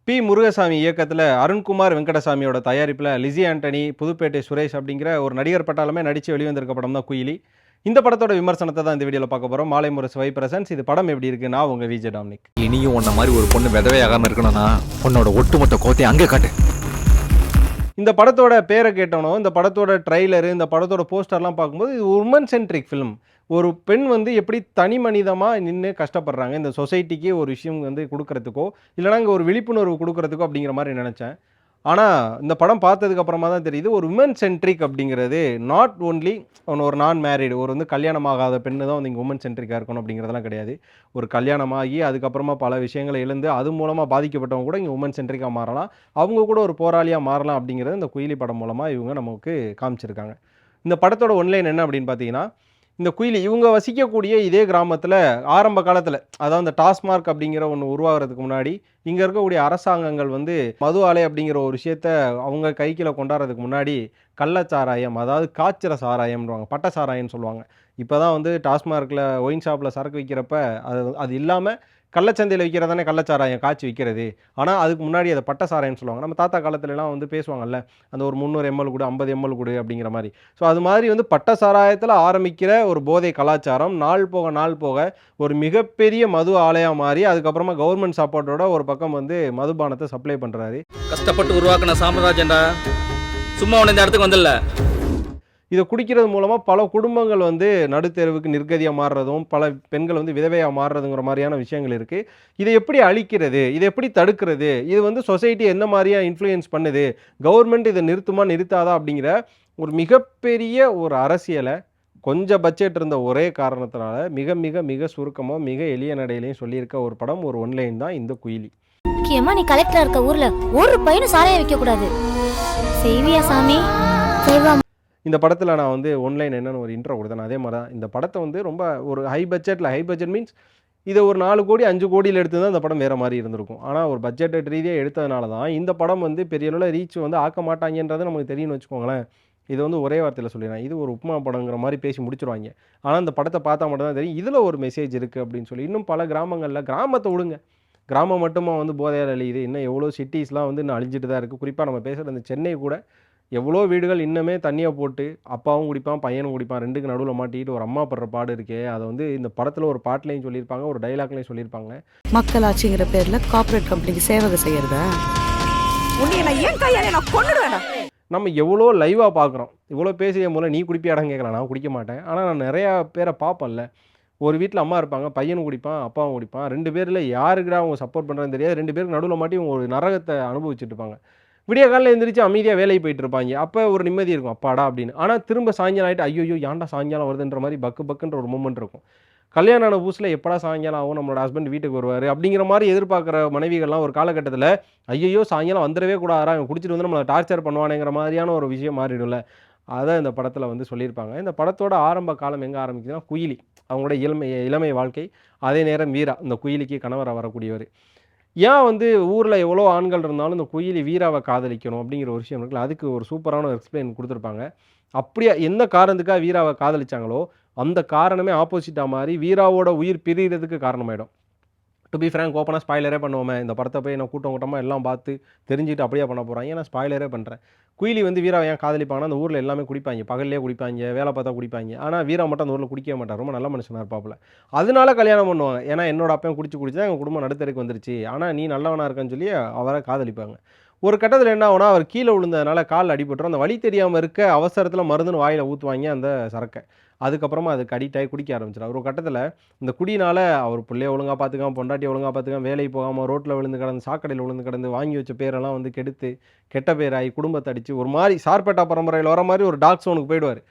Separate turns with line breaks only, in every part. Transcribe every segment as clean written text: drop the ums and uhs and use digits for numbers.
B. Murugasamy இயக்கத்தில Arunkumar வெங்கடசாமியோட தயாரிப்பில Lizzie Antony, Puduppettai Suresh அப்படிங்கிற ஒரு நடிகர் பட்டாளமே நடிச்சு வெளிவந்திருக்க படம் தான் குயிலி. இந்த படத்தோட விமர்சனத்த தான் இந்த வீடியோல பார்க்க போறோம். மாலை முரசு வை பிரசன்ஸ். இது படம் எப்படி இருக்கு? நான் உங்க விஜய் டாமினிக்.
இனியும் உன்ன மாதிரி ஒரு பொண்ணு விதவை ஆகாம இருக்கணும்னா உன்னோட ஒட்டுமொத்த கோத்தையை அங்கே காட்டு.
இந்த படத்தோட பேரை கேட்டோனோ, இந்த படத்தோட ட்ரெய்லரு, இந்த படத்தோட போஸ்டர்லாம் பார்க்கும்போது இது உமன் சென்ட்ரிக் ஃபிலிம். ஒரு பெண் வந்து எப்படி தனி மனிதமா நின்னு கஷ்டப்படுறாங்க. இந்த சொசைட்டிக்கு ஒரு விஷயம் வந்து குடுக்குறதுக்கோ, இல்லன்னா இங்க ஒரு விழிப்புணர்வு குடுக்குறதுக்கோ அப்படிங்கிற மாரி நெனச்சேன். ஆனா, இந்த படம் பார்த்ததுக்கு அப்புறமா தான் தெரியுது, ஒரு விமன் சென்ட்ரிக் அப்படிங்கிறது நாட் ஒன்லி ஒரு நான் மேரிட் ஒரு வந்து கல்யாணம் ஆகாத பெண்ணு தான் வந்து இங்க உமன் சென்ட்ரிக்கா இருக்கணும் அப்படிங்கிறதெல்லாம் கிடையாது. ஒரு கல்யாணமாகி அதுக்கப்புறமா பல விஷயங்கள இழந்து, அது மூலமா பாதிக்கப்பட்டவங்க கூட இங்க உமன் சென்ட்ரிக்கா மாறலாம். அவங்க கூட ஒரு போராளியா மாறலாம் அப்படிங்கிறத இந்த குயிலி படம் மூலமா இவங்க நமக்கு காமிச்சிருக்காங்க. இந்த படத்தோட ஒன்லைன் என்ன அப்படின்னு பார்த்தீங்கன்னா, இந்த குயிலி இவங்க வசிக்கக்கூடிய இதே கிராமத்தில ஆரம்ப காலத்தில, அதாவது இந்த டாஸ்மார்க் அப்படிங்கிற ஒண்ணு உருவாகுறதுக்கு முன்னாடி, இங்க இருக்கக்கூடிய அரசாங்கங்கள் வந்து மது ஆலை அப்படிங்கிற ஒரு விஷயத்த அவங்க கைக்குள்ள கொண்டாடுறதுக்கு முன்னாடி, கள்ளச்சாராயம் அதாவது காய்ச்சுற சாராயம்ன்னுவாங்க. பட்ட சாராயம்னு சொல்லுவாங்க. இப்ப தான் வந்து டாஸ்மார்க்ல ஒயின் ஷாப்ல சரக்கு விக்கிறப்ப, அது அது இல்லாம கள்ளச்சந்தையில விக்கிறது தானே கள்ளச்சாராயம் காய்ச்சி விக்கிறது. ஆனா, அதுக்கு முன்னாடி அத பட்ட சாராயம்னு சொல்லுவாங்க. நம்ம தாத்தா காலத்துலலாம் வந்து பேசுவாங்கல்ல, அந்த ஒரு 300 எம்எல் குடு, 50 எம்எல் குடு அப்படிங்கிற மாரி. ஸோ அது மாதிரி வந்து பட்ட சாராயத்தில ஆரம்பிக்கிற ஒரு போதை கலாச்சாரம், நாள் போக நாள் போக ஒரு மிகப்பெரிய மது ஆலையா மாறி, அதுக்கப்புறமா கவர்மெண்ட் சப்போர்ட்டோட ஒரு பக்கம் வந்து மதுபானத்த சப்ளை பண்றாரு.
கஷ்டப்பட்டு உருவாக்குன சாம்ராஜ்யம்டா, சும்மா உன்னை இந்த இடத்துக்கு வந்தல்ல.
இத குடிக்கிறது மூலமா பல குடும்பங்கள் வந்து நடுத்தெருவுக்கு நிர்கதியா மாறுறதும், பல பெண்கள் வந்து விதவையா மாறுறதுங்கிற மாரியான விஷயங்கள் இருக்கு. இத எப்படி அழிக்கிறது? இத எப்படி தடுக்கிறது? இது வந்து சொசைட்டி எந்த மாரியா இன்ஃப்ளூயன்ஸ் பண்ணுது? கவர்மெண்ட் இத நிறுத்துமா? நிறுத்தாதா? அப்படிங்கிற ஒரு மிகப்பெரிய ஒரு அரசியல கொஞ்சம் பட்ஜெட் இருந்த ஒரே காரணத்தினால மிக மிக மிக சுருக்கமா, மிக எளிய நடையிலயும் சொல்லியிருக்க ஒரு படம், ஒரு ஒன்லைன் தான் இந்த குயிலி.
முக்கியமா நீ கலெக்டரா இருக்க ஊர்ல ஒரு பையனும் சாராயம் வைக்க கூடாது. செய்வியா சாமி? செய்வா.
இந்த படத்தில நான் வந்து ஒன்லைன் என்னன்னு ஒரு இன்ட்ரோ குடுத்தேன். அதே மாரி தான் இந்த படத்த வந்து ரொம்ப ஒரு ஹை பட்ஜெட் மீன்ஸ் இத ஒரு 4 கோடி 5 கோடியில எடுத்திருந்தா இந்த படம் வேற மாரி இருந்திருக்கும். ஆனா ஒரு பட்ஜெட் ரீதியா எடுத்ததுனால தான் இந்த படம் வந்து பெரிய அளவுல ரீச் வந்து ஆக்க மாட்டாங்கன்றது நமக்கு தெரியும்னு வச்சுக்கோங்களேன். இது வந்து ஒரே வார்த்தையில சொல்லிடுறேன். இது ஒரு உப்புமா படங்கிற மாரி பேசி முடிச்சுருவாய்ங்க. ஆனா இந்த படத்த பார்த்தா மட்டும் தான் தெரியும். இதில ஒரு மெசேஜ் இருக்கு அப்படின்னு சொல்லி. இன்னும் பல கிராமங்கள்ல கிராமத்த விடுங்க. கிராமம் மட்டுமா வந்து போதையால அழியுது. இன்னும் எவ்வளோ சிட்டீஸ்லாம் வந்து இன்னும் அழிஞ்சுட்டு தான் இருக்கு. குறிப்பா நம்ம பேசுற இந்த சென்னை கூட எவ்வளோ வீடுகள் இன்னுமே தண்ணிய போட்டு, அப்பாவும் குடிப்பான், பையனும் குடிப்பான். 2க்கு நடுவுல மாட்டிக்கிட்டு ஒரு அம்மா படுற பாடு இருக்கே! அத வந்து இந்த படத்துல ஒரு பாட்டுலயும் சொல்லியிருப்பாங்க, ஒரு டயலாக்லயும் சொல்லியிருப்பாங்க.
மக்களாட்சிங்கிற பேர்ல கார்ப்பரேட் கம்பெனிக்கு சேவகம் செய்யறதா? உன்னை நான் ஏன் கையால நான் கொன்னுடுவேன்டா.
நம்ம எவ்வளோ லைவா பார்க்குறோம். இவ்வளோ பேசிய மூலம் நீ குடிப்பியாடான்னு கேட்கலாம். நான் குடிக்க மாட்டேன். ஆனா நான் நெறையா பேர பார்ப்பேன்ல. ஒரு வீட்ல அம்மா இருப்பாங்க, பையனும் குடிப்பான், அப்பாவும் குடிப்பான். 2 பேர்ல யாருக்குடா அவங்க சப்போர்ட் பண்றாங்கன்னு தெரியாது. 2 பேருக்கு நடுவுல மாட்டி இவங்க ஒரு நரகத்த அனுபவிச்சுட்டு இருப்பாங்க. விடிய காலையில எந்திரிச்சு அமைதியா வேலைக்கு போயிட்டு இருப்பாய்ங்க. அப்ப ஒரு நிம்மதி இருக்கும். அப்பாடா! அப்படின்னு. ஆனா திரும்ப சாயங்காலம் ஆயிட்டு, ஐய்யய்யோ! ஏன்டா சாயங்காலம் வருதுன்ற மாரி பக்கு பக்குன்ற ஒரு மூவ்மெண்ட் இருக்கும். கல்யாணம் ஆன புதுசுல எப்படா சாயங்காலம் ஆகும்? நம்மளோட ஹஸ்பண்ட் வீட்டுக்கு வருவாரு. அப்படிங்கிற மாரி எதிர்பார்க்கிற மனைவிகள்லாம் ஒரு காலகட்டத்தில, ஐய்யய்யோ! சாயங்காலம் வந்துரவே கூடாதுடா! இவன் குடிச்சிட்டு வந்து நம்மள டார்ச்சர் பண்ணுவானேங்கிற மாரியான ஒரு விஷயம் மாறிடும்ல. அத இந்த படத்தில வந்து சொல்லியிருப்பாங்க. இந்த படத்தோட ஆரம்ப காலம் எங்க ஆரம்பிக்குதுன்னா, குயிலி. அவங்களோட இளமை இளமை வாழ்க்கை. அதே நேரம் வீரா, இந்த குயிலிக்கு கணவரா வரக்கூடியவரு. ஏன் வந்து ஊர்ல எவ்வளோ ஆண்கள் இருந்தாலும் இந்த குயிலி வீராவ காதலிக்கணும் அப்படிங்கிற ஒரு விஷயம் இருக்குல்ல. அதுக்கு ஒரு சூப்பரான ஒரு எக்ஸ்பிளைன் குடுத்துருப்பாங்க. அப்படியே எந்த காரணத்துக்காக வீராவ காதலிச்சாங்களோ, அந்த காரணமே ஆப்போசிட்டா மாறி வீராவோட உயிர் பிரியறதுக்கு காரணமாயிடும். டு பி ஃபிராங்க் ஓப்பனா ஸ்பாய்லரே பண்ணுவோமே. இந்த படத்த போய் நான் கூட்டம் கூட்டமா எல்லாம் பார்த்து தெரிஞ்சுட்டு அப்படியே பண்ண போறாய்ங்க. நான் ஸ்பாய்லரே பண்றேன். குயிலி வந்து வீராவ ஏன் காதலிப்பாங்கன்னா, அந்த ஊர்ல எல்லாமே குடிப்பாய்ங்க. பகல்லேயே குடிப்பாய்ங்க, வேல பார்த்தா குடிப்பாய்ங்க. ஆனா வீரா மட்டும் அந்த ஊர்ல குடிக்கவே மாட்டார். ரொம்ப நல்ல மனுஷனா இருப்பாப்புல. அதனால கல்யாணம் பண்ணுவாங்க. ஏன்னா என்னோட அப்பன் குடிச்சு குடிச்சு தான் எங்க குடும்பம் நடுத்தெருவுக்கு வந்துருச்சு. ஆனா நீ நல்லவனா இருக்கன்னு சொல்லி அவர காதலிப்பாங்க. ஒரு கட்டத்தில என்ன ஆகும்னா, அவர் கீழ விழுந்ததுனால கால்ல அடிபட்டுரும். அந்த வலி தெரியாம இருக்க அவசரத்தில மருந்துன்னு வாயில ஊத்துவாய்ங்க அந்த சரக்க. அதுக்கப்புறமா அதுக்கு அடிக்ட் ஆகி குடிக்க ஆரம்பிச்சுருவாரு. ஒரு கட்டத்தில இந்த குடியினால அவர் புள்ளைய ஒழுங்கா பார்த்துக்காம, பொண்டாட்டிய ஒழுங்கா பார்த்துக்காம, வேலைக்கு போகாம, ரோட்ல விழுந்து கிடந்து, சாக்கடையில விழுந்து கிடந்து, வாங்கி வச்ச பேரெல்லாம் வந்து கெடுத்து, கெட்ட பேராயி, குடும்பத்த அடிச்சு, ஒரு மாரி சார்பேட்டா பரம்பரையில வர மாரி ஒரு டார்க் ஜோனுக்கு போயிடுவாரு.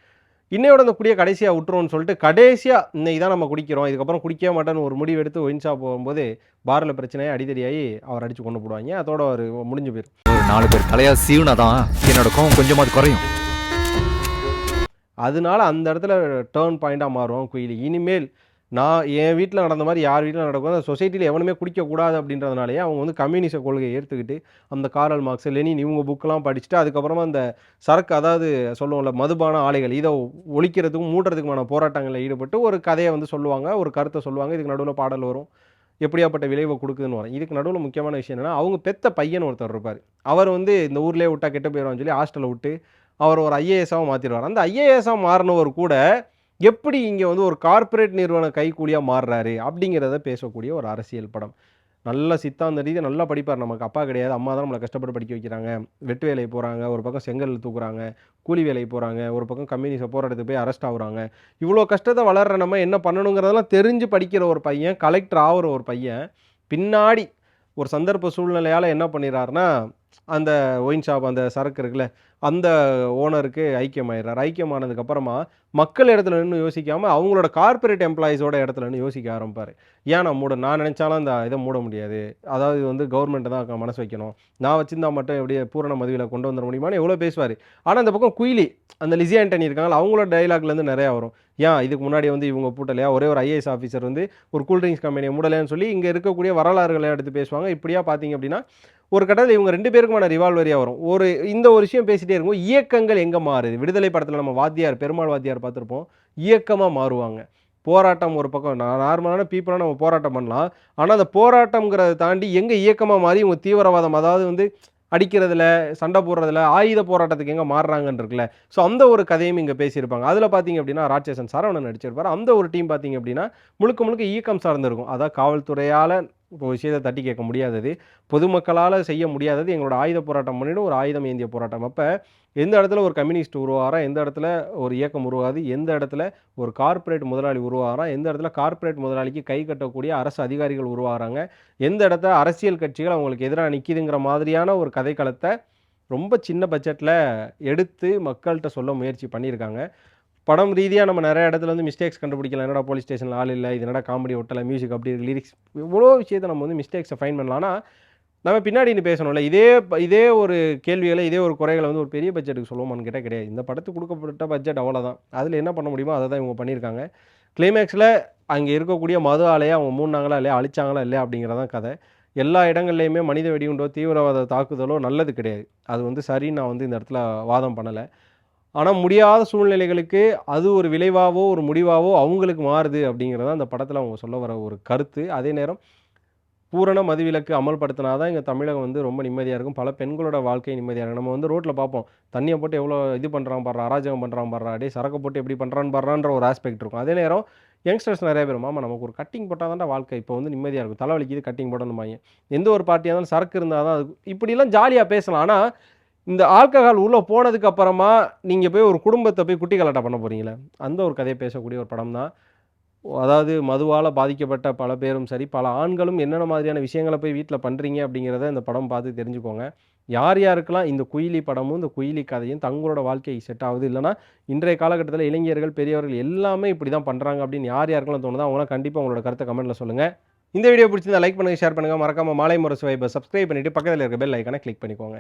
இன்னையோட இந்த குடிய கடைசியா விட்டுருவோம்னு சொல்லிட்டு, கடைசியா இன்னைக்கு தான் நம்ம குடிக்கிறோம். இதுக்கப்புறம் குடிக்கவே மாட்டோம்ன்னு ஒரு முடிவு எடுத்து ஒயின் ஷாப் போகும்போது, பார்ல பிரச்சனையாயி அடிதடியாயி அவர அடிச்சு கொன்னு போடுவாய்ங்க. அதோட அவரு முடிஞ்சு போயிரும்.
ஒரு 4 பேர் தலையா சீவுனாதான் என்னோட கோவம் கொஞ்சமாவது குறையும்.
அதனால அந்த இடத்துல டர்ன் பாயிண்ட்டா மாறும் குயிலி. இனிமேல் நான் என் வீட்ல நடந்த மாரி யார் வீட்ல நடக்கும் அந்த சொசைட்டில எவனுமே குடிக்கக்கூடாது அப்படின்றதுனாலயே அவங்க வந்து கம்யூனிச கொள்கைய ஏத்துக்கிட்டு, அந்த காரல் மார்க்ஸ், லெனின் இவங்க புக்லாம் படிச்சுட்டு, அதுக்கப்புறமா அந்த சரக்கு அதாவது சொல்லுவோம்ல மதுபான ஆலைகள் இத ஒழிக்கிறதுக்கும், மூடுறதுக்குமான போராட்டங்கள்ல ஈடுபட்டு ஒரு கதைய வந்து சொல்லுவாங்க. ஒரு கருத்த சொல்லுவாங்க. இதுக்கு நடுவுல பாடல் வரும். எப்படியாப்பட்ட விளைவை கொடுக்குதுன்னு வரும். இதுக்கு நடுவுல முக்கியமான விஷயம் என்னன்னா, அவங்க பெத்த பையன் ஒருத்தர் இருப்பாரு. அவர் வந்து இந்த ஊர்லயே விட்டா கெட்டு போயிருவான்னு சொல்லி ஹாஸ்டல்ல விட்டு, அவர் ஒரு ஐஏஎஸ்ஸாவா மாத்திருவாரு. அந்த ஐஏஎஸ்ஸா மாறுனவர் கூட, எப்படி இங்க வந்து ஒரு கார்ப்பரேட் நிறுவன கைக்கூலியா மாறுறாரு? அப்படிங்கிறத பேசக்கூடிய ஒரு அரசியல் படம். நல்ல சித்தாந்த ரீதியா நல்லா படிப்பார். நமக்கு அப்பா கிடையாது. அம்மா தான் நம்மள கஷ்டப்பட்டு படிக்க வைக்கிறாங்க. வெட்டு வேலைக்கு போறாங்க. ஒரு பக்கம் செங்கல் தூக்குறாங்க. கூலி வேலைக்கு போறாங்க. ஒரு பக்கம் கம்யூனிஸ்ட போராட்டத்துக்கு போய் அரெஸ்ட் ஆகுறாங்க. இவ்வளோ கஷ்டத்த வளர்ற நம்ம என்ன பண்ணணுங்கிறதெல்லாம் தெரிஞ்சு படிக்கிற ஒரு பையன், கலெக்டர் ஆவுற ஒரு பையன், பின்னாடி ஒரு சந்தர்ப்ப சூழ்நிலையால என்ன பண்ணிறாருன்னா, அந்த ஒயின் ஷாப் அந்த சரக்கு இருக்குல்ல, அந்த ஓனருக்கு ஐக்கியமாயிடுறாரு. ஐக்கியமானதுக்கு அப்புறமா, மக்கள் இடத்துல நின்னு யோசிக்காம, அவங்களோட கார்ப்பரேட் எம்ப்ளாயீஸோட இடத்துல நின்னு யோசிக்க ஆரம்பிப்பாரு. ஏன் நான் நினைச்சாலும் அந்த இத மூட முடியாது. அதாவது வந்து கவர்மெண்ட் தான் மனசு வைக்கணும். நான் வச்சிருந்தா மட்டும் எப்படியே பூரண மதுவிலக்கு கொண்டு வந்துர முடியுமான்னு எவ்வளோ பேசுவாரு. ஆனா, இந்த பக்கம் குயிலி, அந்த லிஸி ஆண்டனி இருக்காங்கல்ல, அவங்களோட டயலாக்லேருந்து நெறையா வரும். ஏன் இதுக்கு முன்னாடி வந்து இவங்க பூட்டலையா? ஒரே ஒரு ஐஏஎஸ் ஆஃபீசர் வந்து ஒரு கூல் ட்ரிங்க்ஸ் கம்பெனிய மூடலையான்னு சொல்லி, இங்க இருக்கக்கூடிய வரலாறுகள எடுத்து பேசுவாங்க. இப்படியா பார்த்தீங்க அப்படின்னா, ஒரு கட்டத்தில இவங்க 2 பேருக்குமான ரிவால்வரியா வரும். இந்த ஒரு விஷயம் பேசிட்டே இருக்கும்போது, இயக்கங்கள் எங்க மாறுது? விடுதலை படத்தில நம்ம வாத்தியார், பெருமாள் வாத்தியார் பார்த்திருப்போம். இயக்கமா மாறுவாங்க. போராட்டம் ஒரு பக்கம் நார்மலான பீப்பிளா நம்ம போராட்டம் பண்ணலாம். ஆனா, அந்த போராட்டம்ங்கிறத தாண்டி எங்க இயக்கமா மாறி இவங்க தீவிரவாதம், அதாவது வந்து அடிக்கிறதுல, சண்டை போடுறதுல, ஆயுத போராட்டத்துக்கு எங்க மாறுறாங்கன்னு இருக்குல்ல. ஸோ அந்த ஒரு கதையும் இங்க பேசியிருப்பாங்க. அதில பார்த்தீங்க அப்படின்னா, ராட்சசன் சரவணன் நடிச்சிருப்பாரு. அந்த ஒரு டீம் பார்த்தீங்க அப்படின்னா, முழுக்க முழுக்க இயக்கம் சார்ந்து இருக்கும். அதான் காவல்துறையால ஒரு விஷயத்த தட்டி கேட்க முடியாதது. பொதுமக்களால செய்ய முடியாதது எங்களோட ஆயுத போராட்டம் பண்ணிட்டு ஒரு ஆயுதம் ஏந்திய போராட்டம். அப்ப எந்த இடத்துல ஒரு கம்யூனிஸ்ட் உருவாகுறான், எந்த இடத்துல ஒரு இயக்கம் உருவாகுது, எந்த இடத்துல ஒரு கார்ப்பரேட் முதலாளி உருவாகுறான், எந்த இடத்துல கார்ப்பரேட் முதலாளிக்கு கை கட்டக்கூடிய அரசு அதிகாரிகள் உருவாகுறாங்க, எந்த இடத்துல அரசியல் கட்சிகள் அவங்களுக்கு எதிரா நிக்குதுங்கிற மாதிரியான ஒரு கதைக்களத்த ரொம்ப சின்ன பட்ஜெட்ல எடுத்து மக்கள்ட்ட சொல்ல முயற்சி பண்ணியிருக்காங்க. படம் ரீதியா நம்ம நெறைய இடத்துல வந்து மிஸ்டேக்ஸ் கண்டுபிடிக்கலாம். என்னடா போலீஸ் ஸ்டேஷன்ல ஆள் இல்ல, இது என்னடா காமெடி ஒட்டல, மியூசிக் அப்படி இருக்கு, லிரிக்ஸ் இவ்வளோ விஷயத்த நம்ம வந்து மிஸ்டேக்ஸ ஃபைண்ட் பண்ணலாம். ஆனா, நம்ம பின்னாடி நின்னு பேசணும்ல. இதே ஒரு கேள்விகள, இதே ஒரு குறைகள வந்து ஒரு பெரிய பட்ஜெட்டுக்கு சொல்லுவோமான்னு கேட்டா கிடையாது. இந்த படத்துக்கு குடுக்கப்பட்ட பட்ஜெட் அவ்வளோதான். அதில என்ன பண்ண முடியுமோ அத தான் இவங்க பண்ணியிருக்காங்க. கிளைமேக்ஸ்ல அங்க இருக்கக்கூடிய மது ஆலைய அவங்க மூடுனாங்களா இல்லையா, அழிச்சாங்களா இல்லையா அப்படிங்கிறது தான் கதை. எல்லா இடங்கள்லயுமே மனித வெடிகுண்டோ, தீவிரவாத தாக்குதலோ நல்லது கிடையாது. அது வந்து சரின்னு நான் வந்து இந்த இடத்துல வாதம் பண்ணல. ஆனா, முடியாத சூழ்நிலைகளுக்கு அது ஒரு விளைவாவோ, ஒரு முடிவாவோ அவங்களுக்கு மாறுது அப்படிங்கிறது தான் அந்த படத்துல அவங்க சொல்ல வர ஒரு கருத்து. அதே நேரம் பூரண மதுவிலக்கு அமல்படுத்தினா தான் எங்க தமிழகம் வந்து ரொம்ப நிம்மதியா இருக்கும். பல பெண்களோட வாழ்க்கை நிம்மதியா இருக்கும். நம்ம வந்து ரோட்ல பார்ப்போம். தண்ணிய போட்டு எவ்வளோ இது பண்றான் பார்றா, அராஜகம் பண்றான் பார்றா, டேய் சரக்க போட்டு எப்படி பண்றான்னு பார்றான்ற ஒரு ஆஸ்பெக்ட் இருக்கும். அதே நேரம் யங்ஸ்டர்ஸ் நெறைய பேர், மாமா நமக்கு ஒரு கட்டிங் போட்டா தான்டா வாழ்க்கை இப்போ வந்து நிம்மதியா இருக்கும். தல வலிக்குது கட்டிங் போடணும்பாய்ங்க. எந்த ஒரு பார்ட்டியா இருந்தாலும் சரக்கு இருந்தா தான் அது இப்படிலாம் ஜாலியா பேசலாம். ஆனா, இந்த ஆல்கஹால் உள்ள போனதுக்கு அப்புறமா, நீங்க போய் ஒரு குடும்பத்த போய் குட்டி கலாட்டா பண்ண போறீங்கல்ல, அந்த ஒரு கதைய பேசக்கூடிய ஒரு படம் தான். அதாவது மதுவால பாதிக்கப்பட்ட பல பேரும் சரி, பல ஆண்களும் என்னென்ன மாதிரியான விஷயங்கள போய் வீட்ல பண்றீங்க அப்படிங்கிறத இந்த படம் பார்த்து தெரிஞ்சுக்கோங்க. யார் யாருக்கெல்லாம் இந்த குயிலி படமும், இந்த குயிலி கதையும் தங்களோட வாழ்க்கைக்கு செட் ஆகுது, இல்லன்னா இன்றைய காலகட்டத்தில இளைஞர்கள், பெரியவர்கள் எல்லாமே இப்படி தான் பண்றாங்க அப்படின்னு யார் யாருக்கெல்லாம் தோணுதோ, அவங்கலாம் கண்டிப்பா உங்களோட கருத்த கமெண்ட்ல சொல்லுங்க. இந்த வீடியோ பிடிச்சிருந்தா லைக் பண்ணுங்க, ஷேர் பண்ணுங்க. மறக்காம மாலை முரசு வைப சப்ஸ்கிரைப் பண்ணிட்டு பக்கத்துல இருக்க பெல் ஐகான கிளிக் பண்ணிக்கோங்க.